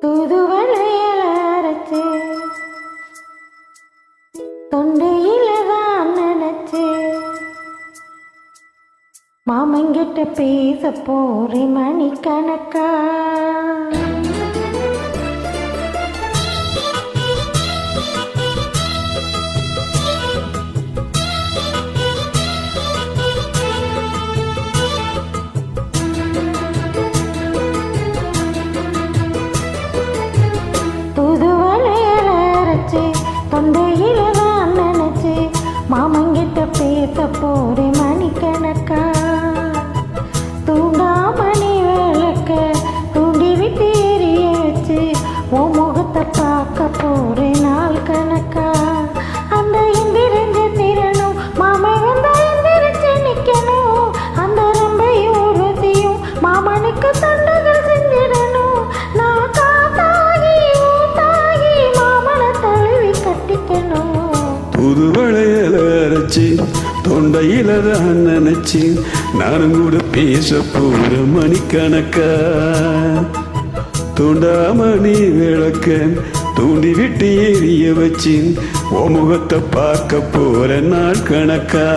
தூதுவளையல அரைச்சு தொண்டையில தான் நினைச்சு மாமங்கிட்ட பேச போறேன் மணிக்கணக்கா. தூதுவளையல அரைச்சு தொண்டையில தான் நினைச்சு மாமங்கிட்ட பேச போறேன் மணிக்கணக்கா. தூண்டாமணி விளக்க தூண்டி விட்டு எரிய வச்சு உன் முகத்தை பார்க்க போறேன் நாள் கணக்கா. அந்த எந்திரிஞ்ச திறனும் மாமை வந்தா எந்திரிச்சு நிக்கணும். அந்த ரம்பையும் உறுதியும் மாமனுக்கு தொண்டுகள் செஞ்சிடணும். நான் காத்தாகி ஊத்தாகி மாமனை தழுவி கட்டிக்கணும். புதுவளையல அரைச்சி தொண்டையில தான் நினைச்சு நானும் கூட பேச போற மணிக்கணக்கா. தூண்டாமணி விளக்க தூண்டி விட்டு எரிய வச்சு ஓ முகத்தை பார்க்க போற நாள் கணக்கா.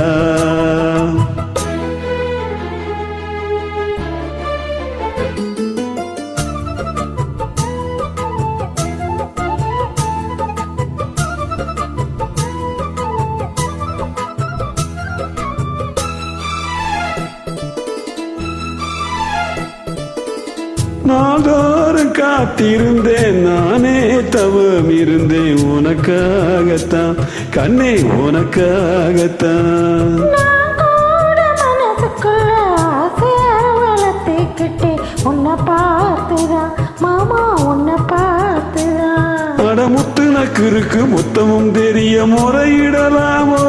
நாதாரம் காத்திருந்தேன் நானே தவம் இருந்தேன் உனக்காகத்தான் கண்ணே உனக்காகத்தான். மனசுக்குள்ள வளர்த்துக்கிட்டே உன்னை பார்த்துதான் மாமா உன்னை பார்த்துதான். அடமுத்து நக்கு இருக்கு முத்தமும் தெரிய முறையிடலாமோ.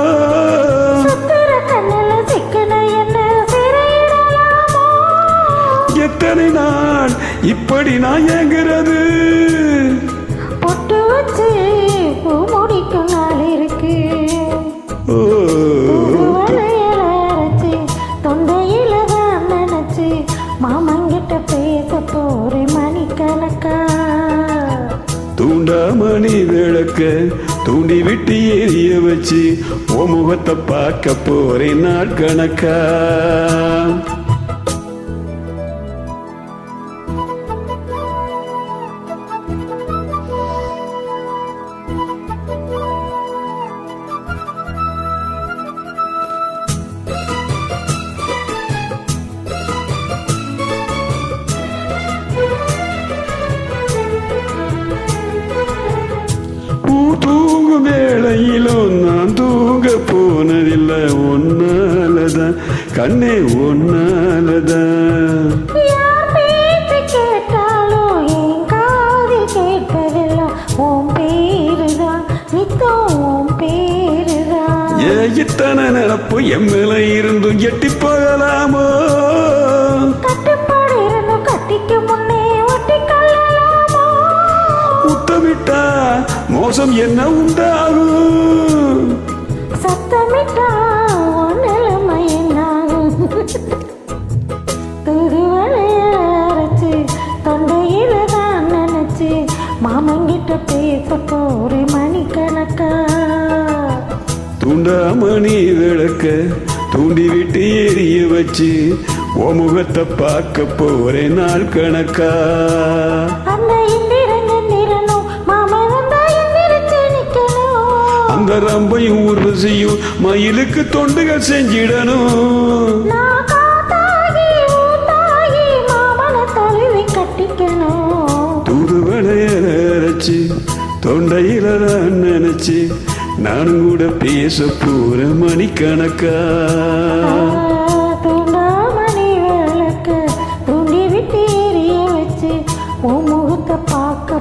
எத்தனை நாள் இப்படி நான் ஏங்குறது. பொட்டு வச்சு பூ முடிக்கும் நாள் இருக்கு. அரைச்சு தொண்டையில தான் நினைச்சு மாமங்கிட்ட பேச போறேன் மணிக்கணக்கா. தூண்டாமணி விளக்க தூண்டி விட்டு எரிய வச்சு ஓ முகத்தை பார்க்க போறேன் நாள் கணக்கா. தூங்கும் வேளையிலும் நான் தூங்க போனதில்லை ஒன்னாலதான் கண்ணே ஒன்னாலதான். கேட்டாலும் என் காது கேட்பதெல்லாம் உன் பேருதான் நித்தம் உன் பேருதான். இத்தனை நினப்பு எம்மில இருந்தும் எட்டி போகலாமோ. கட்டுப்பாடு இருந்தும் கட்டிக்கு முன்னே ஒட்டி கொள்ளலாமோ. முத்தமிட்டா மோசம் என்ன உண்டாகும். சத்தமிட்டா உன் நிலைமை என்னாகும். தூதுவளையல அரைச்சு தொண்டையில தான் நினைச்சு மாமங்கிட்ட பேச போறேன் மணிக்கணக்கா. தூண்டாமணி விளக்க தூண்டி விட்டு எரிய வச்சு ஓ முகத்தை பார்க்க போறேன் நாள் கணக்கா. அந்த இந்திரனும் மாமா வந்தா எந்திரிச்சு நிக்கணும். அந்த ரம்பையும் உருசியும் மயிலுக்கு தொண்டுகள் செஞ்சிடணும். நான் காத்தாகி ஊத்தாகி மாமனை தழுவி கட்டிக்கணும். தூதுவளையல அரைச்சு தொண்டையில தான் நினைச்சு நானும் கூட பேச போற மணிக்கணக்கா. தூண்டாமணி விளக்க தூண்டி விட்டு எரிய வச்சு உன் முகத்தை பார்க்க